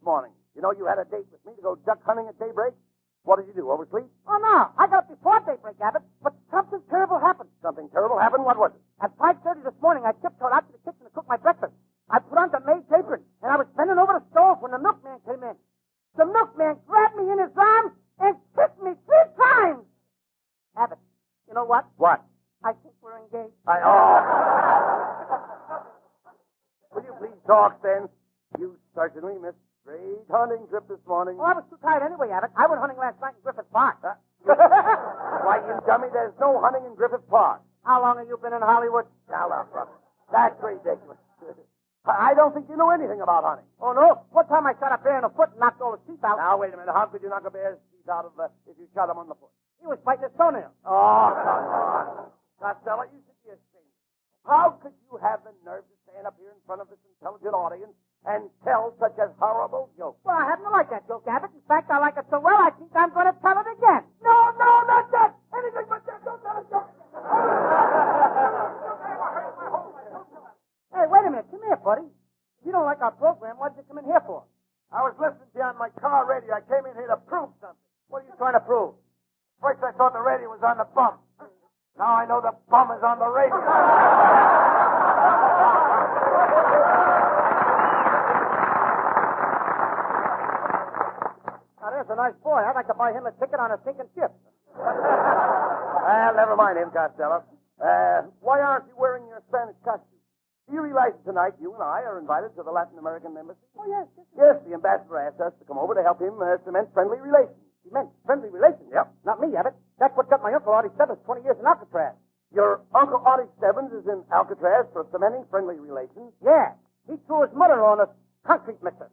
morning. You know you had a date with me to go duck hunting at daybreak? What did you do, oversleep? Oh, no. I got up before daybreak, Abbott, but something terrible happened. Something terrible happened? What was it? At 5:30 this morning, I tiptoed out to the kitchen to cook my breakfast. I put on the maid's apron, and I was bending over the stove when the milkman came in. The milkman grabbed me in his arms and kissed me 3 times. Abbott, you know what? What? I think we're engaged. Will you please talk, then? You certainly missed a great hunting trip this morning. Oh, I was too tired anyway, Abbott. I went hunting last night in Griffith Park. Why, you dummy, there's no hunting in Griffith Park. How long have you been in Hollywood? Now, look, brother. That's ridiculous. I don't think you know anything about hunting. Oh, no? One time I shot a bear in the foot and knocked all his teeth out. Now, wait a minute. How could you knock a bear's teeth out of if you shot him on the foot? He was biting his toenail. Oh, come on. Costello, you should be ashamed. How could you have the nerve to stand up here in front of this intelligent audience and tell such a horrible joke? Well, I happen to like that joke, Abbott. In fact, I like it so well, I think I'm going to tell it again. No, not that. Anything but that. Don't tell it, joke. Hey, wait a minute. Come here, buddy. If you don't like our program, what did you come in here for? I was listening to you on my car radio. I came in here to prove something. What are you trying to prove? First, I thought the radio was on the bum. Now I know the bum is on the radio. Now, there's a nice boy. I'd like to buy him a ticket on a sinking ship. Well, never mind him, Costello. Why aren't you wearing your Spanish costume? Do you realize tonight you and I are invited to the Latin American embassy? Oh, yes. Yes, the ambassador asked us to come over to help him cement friendly relations. Cement friendly relations? Yep. Not me, Abbott. That's what got my Uncle Artie Stebbins 20 years in Alcatraz. Your Uncle Artie Stebbins is in Alcatraz for cementing friendly relations? Yeah. He threw his mother on a concrete mixer.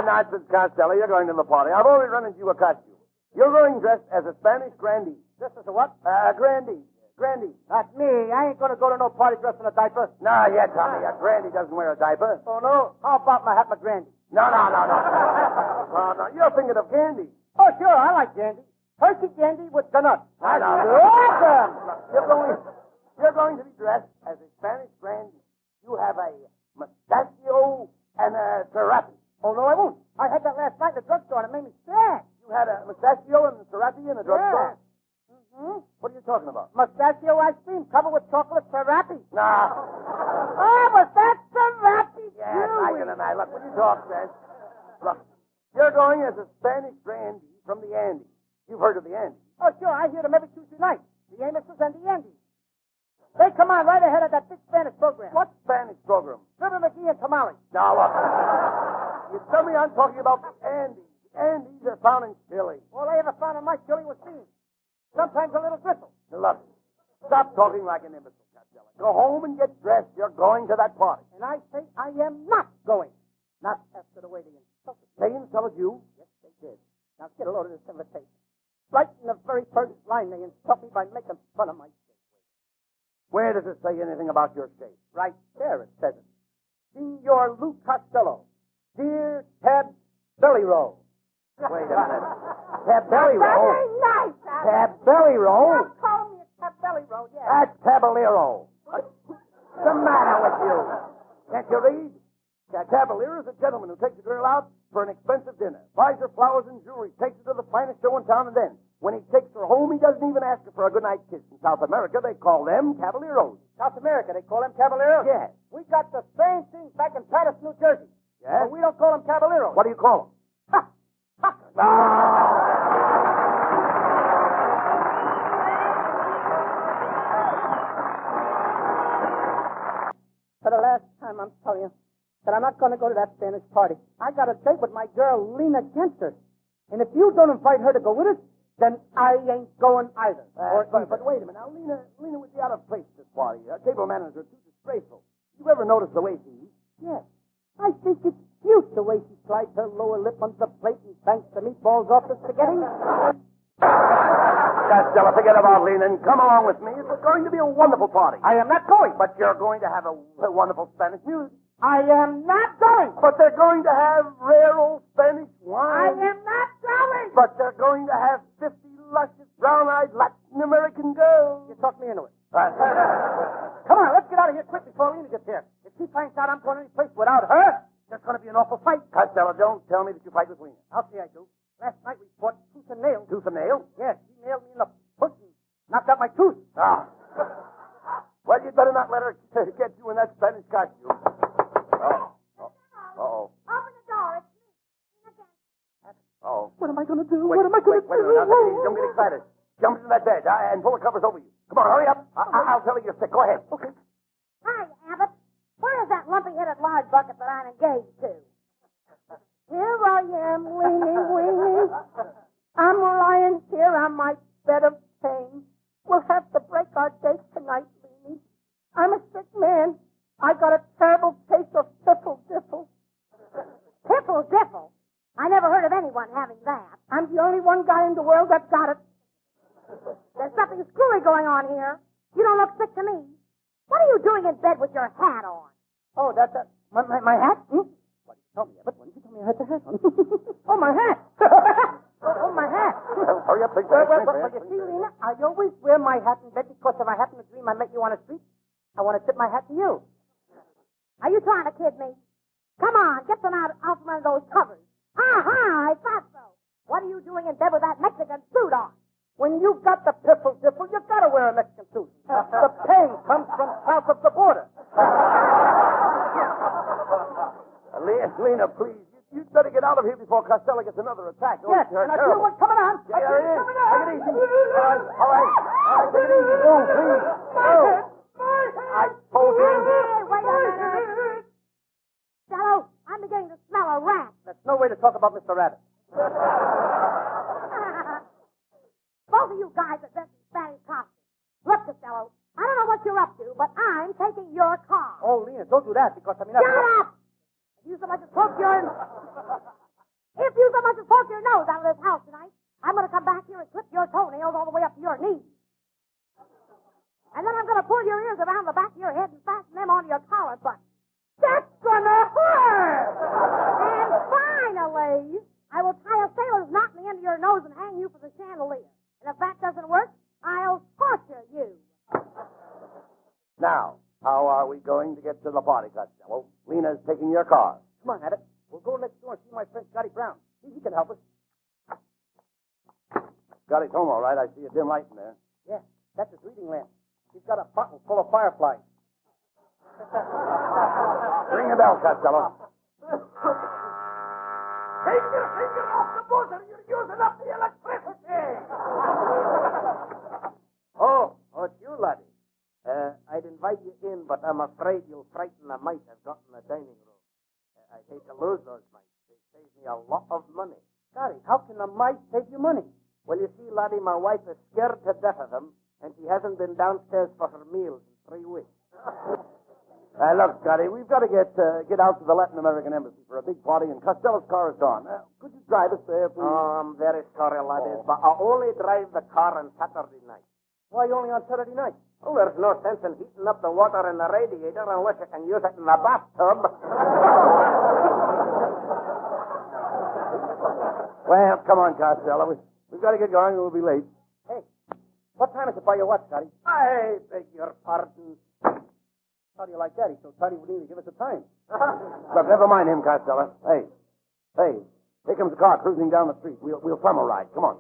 Nonsense, Costello. You're going to the party. I've already run into you a costume. You're going dressed as a Spanish grandee. This is a what? Grandee. Grandee. Not me. I ain't going to go to no party dressed in a diaper. No, yeah, Tommy. A grandee doesn't wear a diaper. Oh, no? How about my hat, my grandy? No. No. You're thinking of candy. Oh, sure. I like candy. Hershey candy with donuts. I know. Awesome. You're going to be dressed as a Spanish grandee. You have a mustachio and a serape. Oh, no, I won't. I had that last night in the drugstore, and it made me sad. You had a mustachio and a serape in the drugstore? Mm-hmm. What are you talking about? Mustachio ice cream covered with chocolate serape. No. Oh, was that serape? Yes, I can imagine. Look, when you talk, Spanish. Look, you're going as a Spanish grandee from the Andes. You've heard of the Andes. Oh, sure. I hear them every Tuesday night. The Amoses and the Andes. They come on right ahead of that big Spanish program. What Spanish program? River McGee and Tamale. Now, look. You tell me I'm talking about the Andes. The Andes are found in Chile. All I ever found in my chili was beans. Sometimes a little gristle. Now, look, stop talking like an imbecile, Costello. Go home and get dressed. You're going to that party. And I say I am not going. Not after the way they insulted me. They insulted you? Yes, they did. Now get a load of this invitation. Right in the very first line, they insult me by making fun of my shape. Where does it say anything about your shape? Right there it says it. Senor Lou Costello. Dear Tab Belly Roll. Wait a minute. Tab Belly Roll? Very nice, Abbott. Tab Belly Roll? Don't call me a Tab Belly Roll, yeah. That's Taballero. What's the matter with you? Can't you read? Cavalier is a gentleman who takes a girl out for an expensive dinner, buys her flowers and jewelry, takes her to the finest show in town, and then, when he takes her home, he doesn't even ask her for a goodnight kiss. In South America, they call them caballeros. South America, they call them caballeros? Yes. We got the same thing back in Paris, New Jersey. Yes? But we don't call them caballeros. What do you call them? Ha! Ha! For the last time, I'm telling you that I'm not going to go to that Spanish party. I got a date with my girl, Lena Genster. And if you don't invite her to go with us, then I ain't going either. But wait a minute. Now, Lena would be out of place at this party. Table manners are too disgraceful. You ever notice the way she eats? Yes. I think it's cute the way she slides her lower lip under the plate and banks the meatballs off the spaghetti. Costello, forget about Lena and come along with me. It's going to be a wonderful party. I am not going. But you're going to have a wonderful Spanish music. I am not going. But they're going to have rare old Spanish I wine. am not going. But they're going to have 50 luscious, brown-eyed Latin American girls. You talk me into it. Come on, let's get out of here quick before Lena gets here. If she finds out I'm going any place without her, there's going to be an awful fight. Costello, don't tell me that you fight with Lena. I'll say I do. Last night we fought tooth and nail. Tooth and nail? Yes, she nailed me in the foot and knocked out my tooth. Ah. Well, you'd better not let her get you in that Spanish costume. Uh-oh. Open the door. It's me. Uh-oh. What am I going to do? Wait, what am I going to do? Wait a minute. Now, take it easy. Don't get excited. Jump into that bed and pull the covers over you. Come on, hurry up. I'll tell you you're sick. Go ahead. Okay. Hi, Abbott. Where is that lumpy-headed lard bucket that I'm engaged to? Here I am, weenie. I'm lying here on my bed of pain. We'll have to break our date tonight, weenie. I'm a sick man. I got a terrible case of piffle-diffle. Piffle-diffle? I never heard of anyone having that. I'm the only one guy in the world that's got it. There's something screwy going on here. You don't look sick to me. What are you doing in bed with your hat on? Oh, that's my hat? Hmm? What did you tell me, Abbott? Why did you tell me I had the hat on? Oh, my hat. Oh, my hat. Well, hurry up, big Well, you see, Lena, I always wear my hat in bed because if I happen to dream I met you on the street, I want to tip my hat to you. Are you trying to kid me? Come on, get them out from under those covers. I thought so. What are you doing in bed with that Mexican suit on? When you've got the piffle-diffle, you've got to wear a Mexican suit. The pain comes from south of the border. Lena, please. You'd better get out of here before Costello gets another attack. Yes, and I feel what's coming on. Yeah, there it is. Take it easy. All right. Take it easy. Oh, please. Oh. I told you. Wait a minute. Costello, I'm beginning to smell a rat. That's no way to talk about Mr. Abbott. Both of you guys are dressed in Spanish costumes. Look, Costello, I don't know what you're up to, but I'm taking your car. Oh, Lena, don't do that because Shut up! If you so much as poke your nose out of this house tonight, I'm going to come back here and clip your toenails all the way up to your knees. And then I'm going to pull your ears around the back of your head and fasten them onto your collar button. That's going to hurt! And finally, I will tie a sailor's knot in the end of your nose and hang you from the chandelier. And if that doesn't work, I'll torture you. Now, how are we going to get to the party, Costello? Lena's taking your car. Come on, Abbott. We'll go next door and see my friend Scotty Brown. He can help us. Scotty's home, all right. I see a dim light in there. Yeah, that's his reading lamp. He's got a bottle full of fireflies. Ring the bell, Costello. Take your finger off the buzzer. You're using up the electricity. Oh, it's you, laddie. I'd invite you in, but I'm afraid you'll frighten the mice I've got in the dining room. I'd hate to lose those mice. They save me a lot of money. Scotty, how can the mice save you money? Well, you see, laddie, my wife is scared to death of them, and she hasn't been downstairs for her meals in 3 weeks. Look, Scotty, we've got to get out to the Latin American Embassy for a big party, and Costello's car is gone. Could you drive us there, please? Oh, I'm very sorry, laddie, but I only drive the car on Saturday night. Why only on Saturday night? Oh, there's no sense in heating up the water in the radiator unless you can use it in the bathtub. Well, come on, Costello. We've got to get going, or we'll be late. Hey, what time is it by your watch, Scotty? I beg your pardon. How do you like that? He's so tight he wouldn't even give us a time. Look, never mind him, Costello. Hey, here comes a car cruising down the street. We'll thumb a ride. Come on.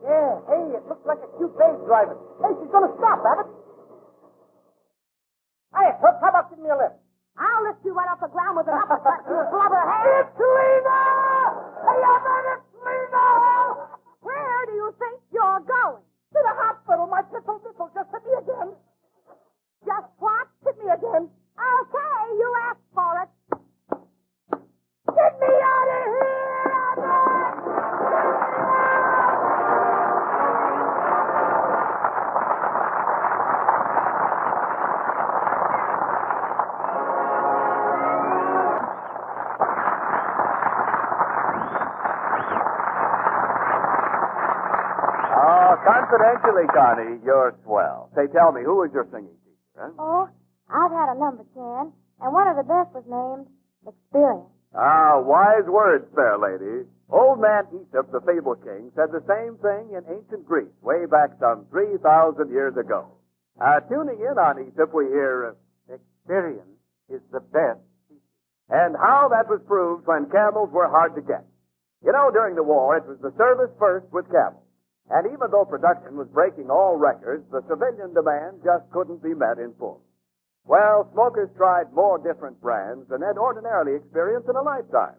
Yeah, hey, it looks like a cute babe driving. Hey, she's going to stop, Abbott. Hey, Toots, how about giving me a lift? I'll lift you right off the ground with an uppercut, you blubberhead. It's Lena! Hey, Abbott, it's Lena! Where do you think you're going? To the hospital. My piffle-diffle just hit me again. Just what? Hit me again. Okay, you asked for it. Get me out of here, Abbott! Confidentially, Connie, you're swell. Say, tell me, who was your singing teacher? Huh? Oh, I've had a number 10, and one of the best was named Experience. Ah, wise words, fair lady. Old man Aesop, the fable king, said the same thing in ancient Greece, way back some 3,000 years ago. Tuning in on ETIP, we hear Experience is the best. and how that was proved when camels were hard to get. You know, during the war, it was the service first with camels. And even though production was breaking all records, the civilian demand just couldn't be met in full. Well, smokers tried more different brands than they'd ordinarily experience in a lifetime.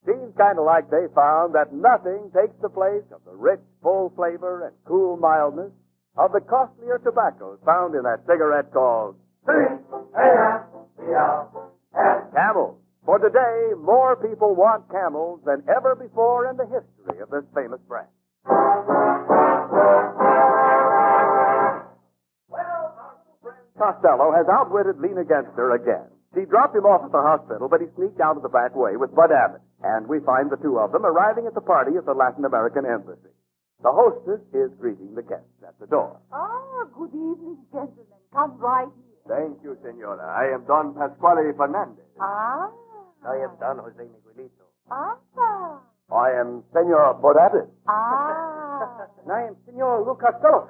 Seems kind of like they found that nothing takes the place of the rich, full flavor and cool mildness of the costlier tobaccos found in that cigarette called Camels. For today, more people want Camels than ever before in the history of this famous brand. Costello has outwitted Lean against her again. She dropped him off at the hospital, but he sneaked out of the back way with Bud Abbott, and we find the two of them arriving at the party at the Latin American Embassy. The hostess is greeting the guests at the door. Ah, good evening, gentlemen. Come right here. Thank you, senora. I am Don Pasquale Fernandez. Ah. I am Don Jose Miguelito. Ah. I am Senor Bud Abbott. Ah. And I am Senor Lou Costello.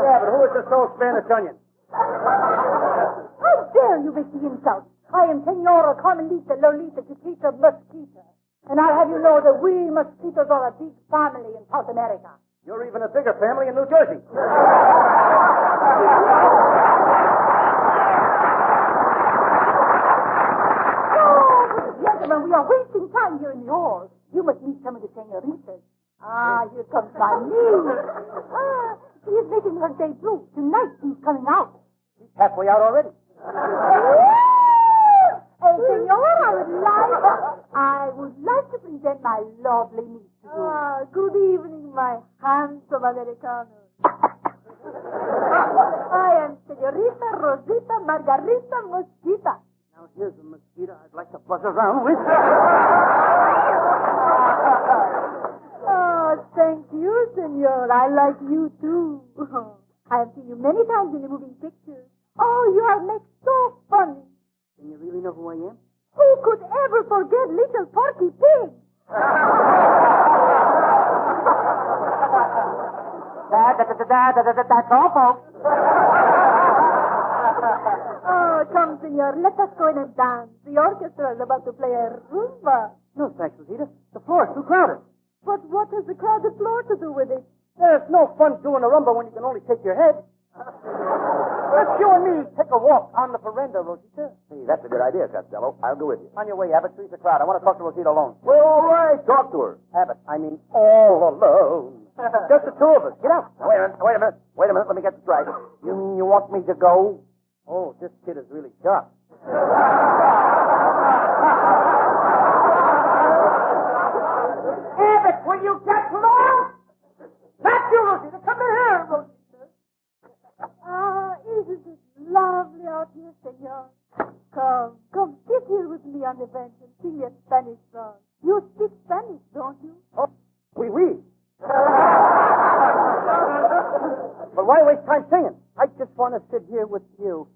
Yeah, but who is this old Spanish onion? How dare you make the insult? I am Senora Carmelita Lolita Chiquita Mosquita. And I'll have you know that we mosquitoes are a big family in South America. You're even a bigger family in New Jersey. Gentlemen, we are wasting time here in the hall. You must meet some of the senoritas. Ah, here comes my niece. Ah, she is making her debut. Tonight she's coming out. She's halfway out already. Senor, I would like to present my lovely niece to you. Ah, good evening, my handsome Americano. I am Senorita Rosita Margarita Mosquita. Now, here's a mosquito I'd like to buzz around with. Oh, thank you, senor. I like you, too. I have seen you many times in the moving pictures. Oh, you have made so funny. Can you really know who I am? Who could ever forget Little Porky Pig? That's all, folks. Oh, come, senor. Let us go in and dance. The orchestra is about to play a rumba. No, thanks, Rosita. The floor is too crowded. But what has the crowded floor to do with it? There's no fun doing a rumba when you can only take your head. Let's you and me take a walk on the veranda, Rosita. Hey, that's a good idea, Costello. I'll go with you. On your way, Abbott. Three's the crowd. I want to talk to Rosita alone. Well, all right. Talk to her. Abbott, I mean all alone. Just the two of us. Get out. Now, wait a minute. Let me get this right. You mean you want me to go? Oh, this kid is really sharp. Abbott, will you get lost? Not you, Rosita. Come in here, Rosita. Ah, isn't it lovely out here, senor? Come, sit here with me on the bench and sing a Spanish song. You speak Spanish, don't you? Oh, oui. But why waste time singing? I just want to sit here with you.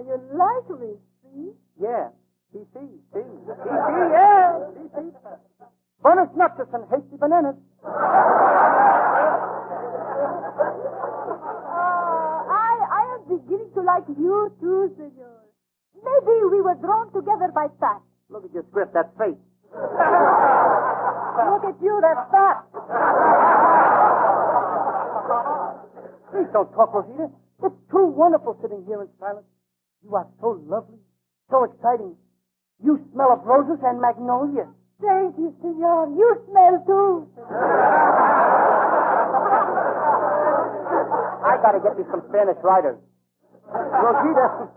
You like me, see? Yeah. See. Yeah. See. Bonus nuts and hasty bananas. I am beginning to like you too, senor. Maybe we were drawn together by fat. Look at your script, that's fate. Look at you, that's fat. Please don't talk, Rosita. It's too wonderful sitting here in silence. You are so lovely, so exciting. You smell of roses and magnolias. Thank you, senor. You smell too. I gotta get me some Spanish writers. Rosita,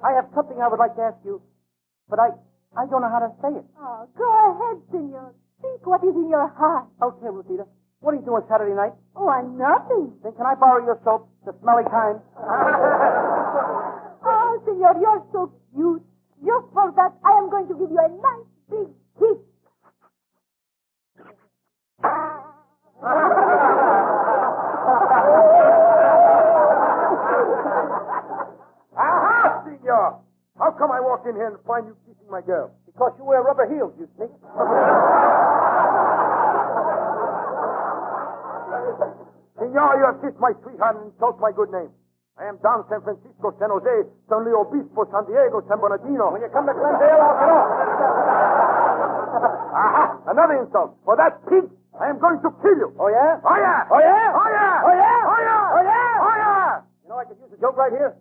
I have something I would like to ask you, but I don't know how to say it. Oh, go ahead, senor. Speak what is in your heart. Okay, Rosita. What are you doing Saturday night? Oh, I'm nothing. Then can I borrow your soap, the smelly kind? Oh, senor, you're so cute. Just for that, I am going to give you a nice big kiss. Aha, senor! How come I walked in here and find you kissing my girl? Because you wear rubber heels, you sneak. Senor, you have kissed my sweetheart and insult my good name. I am Don San Francisco, San Jose, San Luis Obispo, San Diego, San Bernardino. When you come to Glendale, I'll get off. Aha! Another insult. For that pig, I am going to kill you. Oh, yeah? Oh, yeah! Oh, yeah? Oh, yeah! Oh, yeah? Oh, yeah! Oh, yeah? Oh, yeah! You know, I could use a joke right here.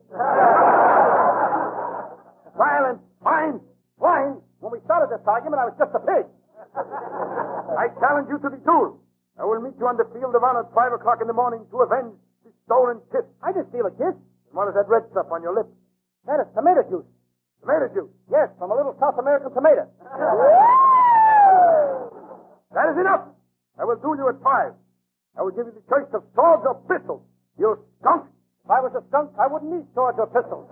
Silence! Fine! Fine. When we started this argument, I was just a pig. I challenge you to the duel. I will meet you on the field of honor at 5 o'clock in the morning to avenge the stolen kiss. I didn't steal a kiss. And what is that red stuff on your lips? That is tomato juice. Tomato juice. Yes, from a little South American tomato. That is enough. I will duel you at 5. I will give you the choice of swords or pistols. You skunk. If I was a skunk, I wouldn't need swords or pistols.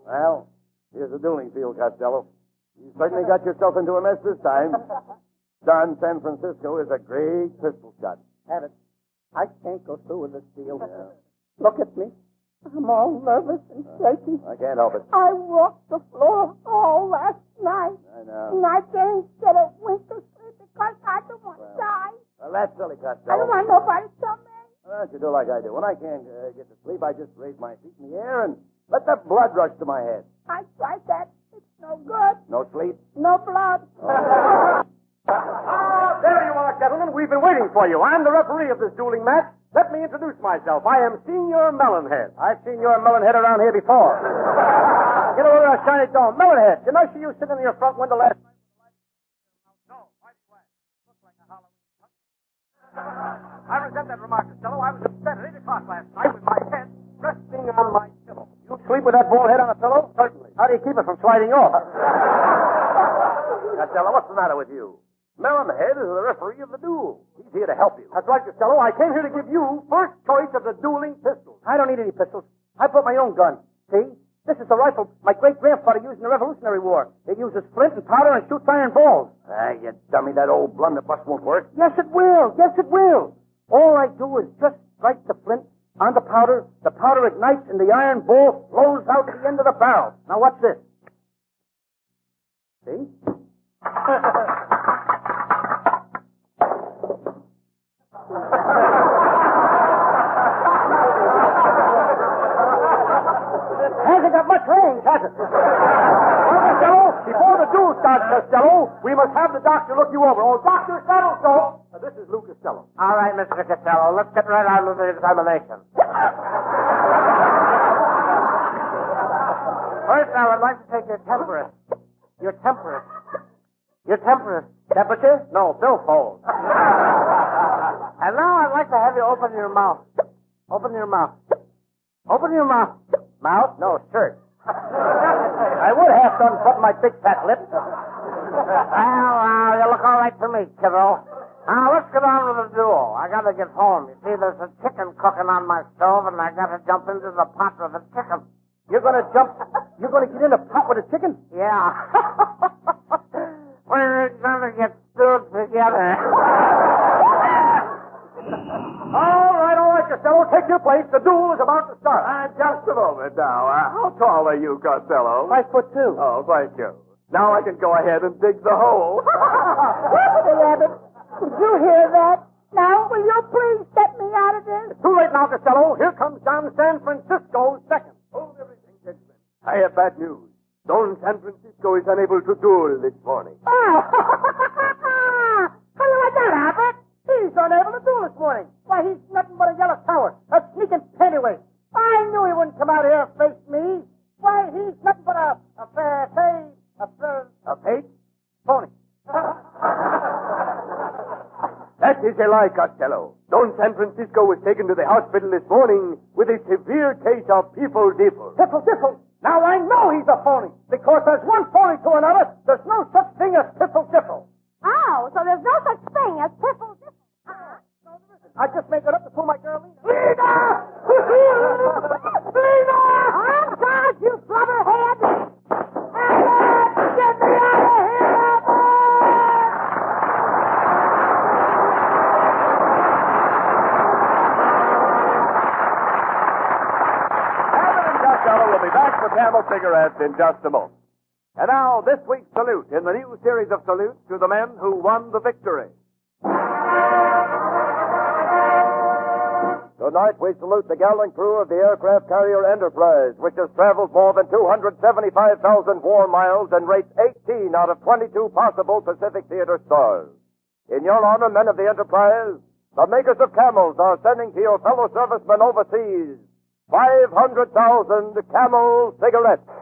Well, here's the dueling field, Costello. You certainly got yourself into a mess this time. Don San Francisco is a great pistol shot. Abbott, I can't go through with this deal. Yeah. Look at me. I'm all nervous and shaky. I can't help it. I walked the floor all last night. I know. And I didn't get a wink of sleep because I don't want to die. Well, that's silly, Costello. I don't want nobody to tell me. Why don't you do like I do? When I can't get to sleep, I just raise my feet in the air and let the blood rush to my head. I tried that. It's no good. No sleep? No blood. Ah, there you are, gentlemen. We've been waiting for you. I'm the referee of this dueling match. Let me introduce myself. I am Senior Melonhead. I've seen your Melonhead around here before. Get over there, shiny dome. Melonhead, didn't I see you sitting in your front window last night? No, why do you ask? Looks like a Halloween pumpkin. I resent that remark, Costello. I was in bed at 8 o'clock last night with my head resting on my pillow. You sleep with that bald head on a pillow? Certainly. How do you keep it from sliding off? Costello, what's the matter with you? Melonhead is the referee of the duel. He's here to help you. That's right, Costello. I came here to give you first choice of the dueling pistols. I don't need any pistols. I brought my own gun. See? This is the rifle my great-grandfather used in the Revolutionary War. It uses flint and powder and shoots iron balls. Ah, you dummy, that old blunderbuss won't work. Yes, it will. Yes, it will. All I do is just strike the flint on the powder ignites, and the iron ball flows out the end of the barrel. Now, what's this? See? Hasn't got much range, has it? Well, Costello, before the duel starts, Costello, we must have the doctor look you over. Oh, Dr. Saddlestone. This is Lou Costello. All right, Mr. Costello, let's get right on with the examination. First, I would like to take your temperature. Your temperature. Your temperature. Temperature? No, billfold. And now I'd like to have you open your mouth. Open your mouth. Open your mouth. Mouth? No, shirt. I would have to unbutton my big fat lips. Well, you look all right to me, kiddo. Now, let's get on with the duel. I gotta get home. You see, there's a chicken cooking on my stove, and I gotta jump into the pot with the chicken. You're gonna get in a pot with a chicken? Yeah. We're gonna get stewed together. All right, Costello, take your place. The duel is about to start. Just a moment now. How tall are you, Costello? 5'2". Oh, thank you. Now I can go ahead and dig the hole. Deputy Abbott, did you hear that? Now, will you please get me out of this? It's too late now, Costello. Here comes Don San Francisco second. Hold everything, gentlemen. I have bad news. Don San Francisco is unable to duel this morning. Oh, how do you like that, Abbott? He's unable to duel this morning. Why, he's nothing but a yellow tower, a sneaking pennyweight. I knew he wouldn't come out here and face me. Why, he's nothing but a page? Phony. That is a lie, Costello. Don San Francisco was taken to the hospital this morning with a severe case of people diffle. Piffle. Now I know he's a phony, because there's one phony to another. There's no such thing as piffle diffle. Oh, so there's no such thing as piffle diffle. I just make it up to fool my girl, Lena. Lena! Lena! On guard, you blubberhead! Abbott! Get me out of here, Abbott! Abbott and Costello will be back with Camel cigarettes in just a moment. And now, this week's salute in the new series of salutes to the men who won the victory. Tonight we salute the gallant crew of the aircraft carrier Enterprise, which has traveled more than 275,000 war miles and rates 18 out of 22 possible Pacific Theater stars. In your honor, men of the Enterprise, the makers of Camels are sending to your fellow servicemen overseas 500,000 Camel cigarettes.